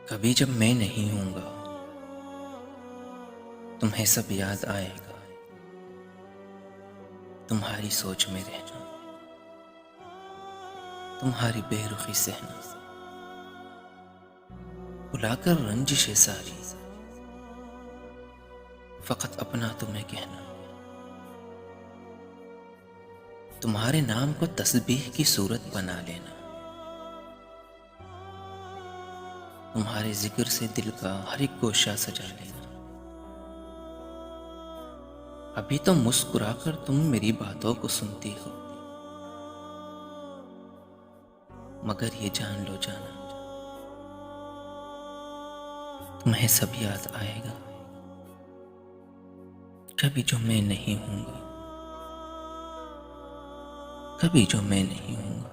कभी जब मैं नहीं हूँगा, तुम्हें सब याद आएगा। तुम्हारी सोच में रहना, तुम्हारी बेरुखी सहना, भुलाकर रंजिशें सारी, फकत अपना तुम्हें कहना। तुम्हारे नाम को तस्बीह की सूरत बना लेना। तुम्हारे जिक्र से दिल का हर एक गोशा सजा लेना। अभी तो मुस्कुराकर तुम मेरी बातों को सुनती हो, मगर ये जान लो जाना, तुम्हें सब याद आएगा। कभी जो मैं नहीं हूँगा, कभी जो मैं नहीं हूँगा।